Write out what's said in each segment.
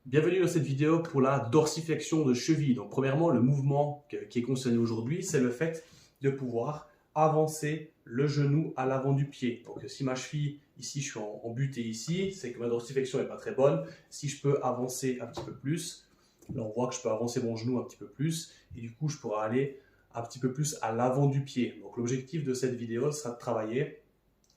Bienvenue dans cette vidéo pour la dorsiflexion de cheville. Donc premièrement, le mouvement qui est concerné aujourd'hui, c'est le fait de pouvoir avancer le genou à l'avant du pied. Donc si ma cheville, ici je suis en butée ici, c'est que ma dorsiflexion n'est pas très bonne. Si je peux avancer un petit peu plus, là on voit que je peux avancer mon genou un petit peu plus et du coup je pourrai aller un petit peu plus à l'avant du pied. Donc l'objectif de cette vidéo sera de travailler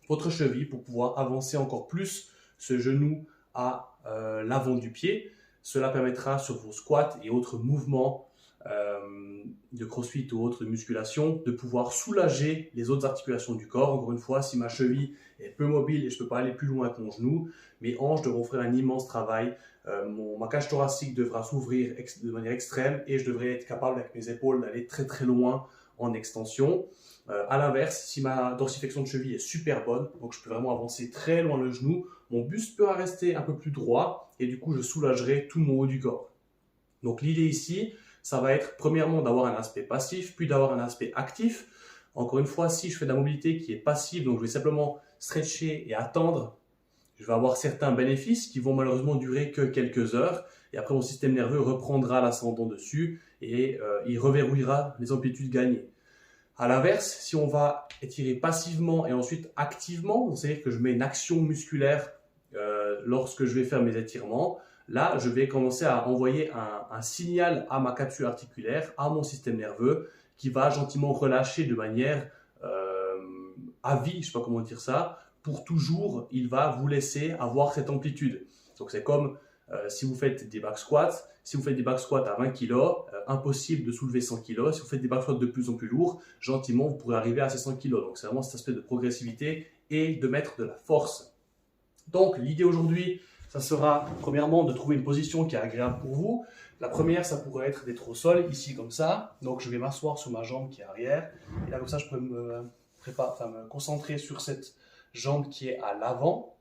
votre cheville pour pouvoir avancer encore plus ce genou à l'avant du pied. Cela permettra sur vos squats et autres mouvements de crossfit ou autres de musculation de pouvoir soulager les autres articulations du corps. Encore une fois, si ma cheville est peu mobile et je ne peux pas aller plus loin que mon genou, mes hanches devront faire un immense travail. Ma cage thoracique devra s'ouvrir de manière extrême et je devrais être capable avec mes épaules d'aller très très loin en extension. À l'inverse, si ma dorsiflexion de cheville est super bonne, donc je peux vraiment avancer très loin le genou, mon buste peut rester un peu plus droit et du coup je soulagerai tout mon haut du corps. Donc l'idée ici, ça va être premièrement d'avoir un aspect passif, puis d'avoir un aspect actif. Encore une fois, si je fais de la mobilité qui est passive, donc je vais simplement stretcher et attendre, je vais avoir certains bénéfices qui vont malheureusement durer que quelques heures et après mon système nerveux reprendra l'ascendant dessus et il reverrouillera les amplitudes gagnées. À l'inverse, si on va étirer passivement et ensuite activement, c'est-à-dire que je mets une action musculaire lorsque je vais faire mes étirements, là, je vais commencer à envoyer un signal à ma capsule articulaire, à mon système nerveux, qui va gentiment relâcher de manière à vie, je ne sais pas comment dire ça, pour toujours, il va vous laisser avoir cette amplitude. Donc c'est comme si vous faites des back squats, si vous faites des back squats à 20 kg, impossible de soulever 100 kg. Si vous faites des back squats de plus en plus lourds, gentiment, vous pourrez arriver à ces 100 kg. Donc c'est vraiment cet aspect de progressivité et de mettre de la force. Donc l'idée aujourd'hui, ça sera premièrement de trouver une position qui est agréable pour vous. La première, ça pourrait être d'être au sol, ici comme ça. Donc je vais m'asseoir sur ma jambe qui est arrière. Et là comme ça, je peux me concentrer sur cette jambe qui est à l'avant.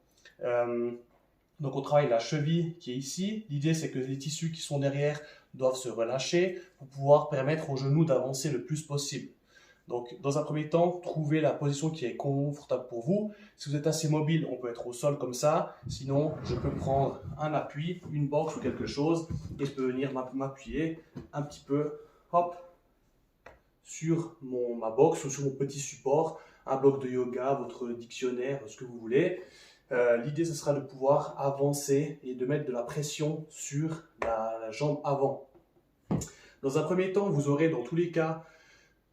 Donc on travaille la cheville qui est ici. L'idée c'est que les tissus qui sont derrière doivent se relâcher pour pouvoir permettre au genou d'avancer le plus possible. Donc dans un premier temps, trouvez la position qui est confortable pour vous. Si vous êtes assez mobile, on peut être au sol comme ça. Sinon, je peux prendre un appui, une box ou quelque chose et je peux venir m'appuyer un petit peu, hop, sur ma box ou sur mon petit support, un bloc de yoga, votre dictionnaire, ce que vous voulez. L'idée, ce sera de pouvoir avancer et de mettre de la pression sur la jambe avant. Dans un premier temps, vous aurez dans tous les cas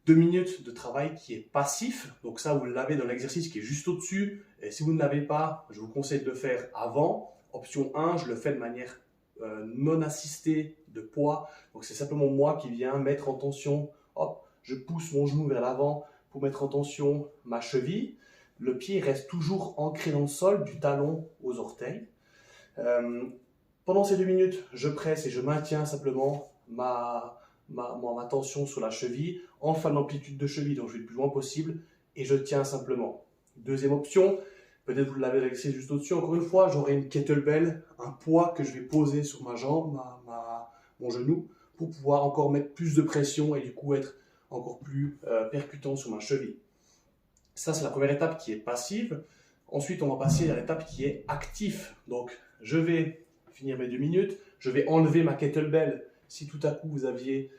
2 minutes de travail qui est passif. Donc ça, vous l'avez dans l'exercice qui est juste au-dessus. Et si vous ne l'avez pas, je vous conseille de le faire avant. Option 1, je le fais de manière non assistée de poids. Donc c'est simplement moi qui viens mettre en tension. Hop, je pousse mon genou vers l'avant pour mettre en tension ma cheville. Le pied reste toujours ancré dans le sol, du talon aux orteils. Pendant ces 2 minutes, je presse et je maintiens simplement ma tension sur la cheville en fin d'amplitude de cheville, donc je vais le plus loin possible et je tiens simplement. Deuxième option, peut-être vous l'avez laissé juste au-dessus, encore une fois, j'aurai une kettlebell, un poids que je vais poser sur ma jambe, mon genou, pour pouvoir encore mettre plus de pression et du coup être encore plus percutant sur ma cheville. Ça, c'est la première étape qui est passive. Ensuite, on va passer à l'étape qui est active. Donc, je vais finir mes 2 minutes, je vais enlever ma kettlebell. Si tout à coup, vous aviez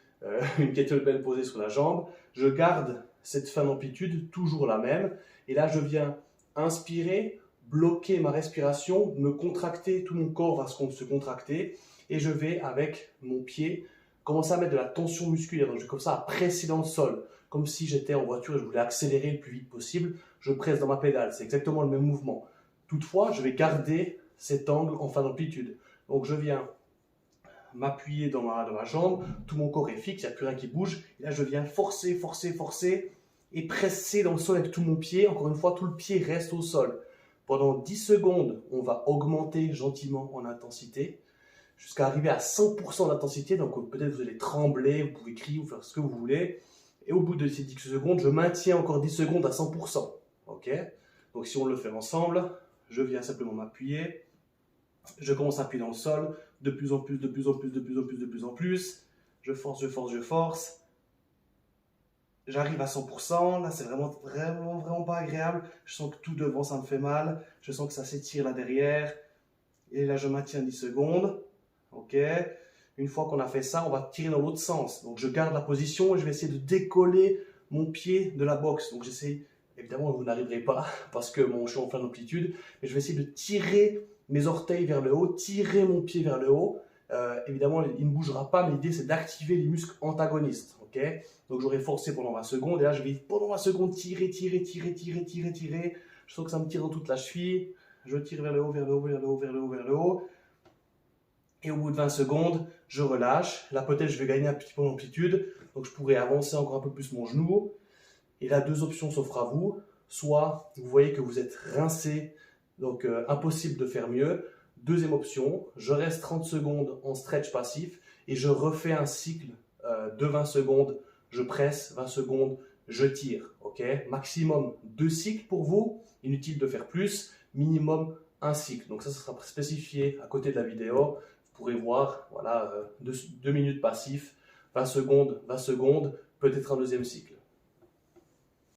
une kettlebell posée sur la jambe, je garde cette fin d'amplitude, toujours la même. Et là, je viens inspirer, bloquer ma respiration, me contracter, tout mon corps va se contracter. Et je vais, avec mon pied, commencer à mettre de la tension musculaire. Donc, je vais comme ça à presser dans le sol. Comme si j'étais en voiture et je voulais accélérer le plus vite possible. Je presse dans ma pédale. C'est exactement le même mouvement. Toutefois, je vais garder cet angle en fin d'amplitude. Donc, je viens m'appuyer dans ma jambe. Tout mon corps est fixe, il n'y a plus rien qui bouge. Et là, je viens forcer et presser dans le sol avec tout mon pied. Encore une fois, tout le pied reste au sol. Pendant 10 secondes, on va augmenter gentiment en intensité jusqu'à arriver à 100% d'intensité. Donc, peut-être vous allez trembler, vous pouvez crier ou faire ce que vous voulez. Et au bout de ces 10 secondes, je maintiens encore 10 secondes à 100%. Ok ? Donc si on le fait ensemble, je viens simplement m'appuyer. Je commence à appuyer dans le sol, de plus en plus. Je force. J'arrive à 100%. Là, c'est vraiment pas agréable. Je sens que tout devant, ça me fait mal. Je sens que ça s'étire là derrière. Et là, je maintiens 10 secondes. Ok. Une fois qu'on a fait ça, on va tirer dans l'autre sens. Donc, je garde la position et je vais essayer de décoller mon pied de la boxe. Donc, j'essaie, évidemment, vous n'arriverez pas parce que je suis en pleine amplitude, mais je vais essayer de tirer mes orteils vers le haut, tirer mon pied vers le haut. Évidemment, il ne bougera pas, mais l'idée, c'est d'activer les muscles antagonistes. Ok. Donc, j'aurai forcé pendant 20 secondes et là, je vais pendant 20 secondes tirer. Je sens que ça me tire dans toute la cheville. Je tire vers le haut, vers le haut, vers le haut, vers le haut, vers le haut. Et au bout de 20 secondes, je relâche. Là, peut-être, je vais gagner un petit peu d'amplitude. Donc, je pourrais avancer encore un peu plus mon genou. Et là, deux options s'offrent à vous. Soit, vous voyez que vous êtes rincé, donc impossible de faire mieux. Deuxième option, je reste 30 secondes en stretch passif et je refais un cycle de 20 secondes. Je presse, 20 secondes, je tire. Okay, maximum 2 cycles pour vous. Inutile de faire plus. Minimum un cycle. Donc ça sera spécifié à côté de la vidéo. Vous pourrez voir, voilà, 2 minutes passif, 20 secondes, peut-être un deuxième cycle.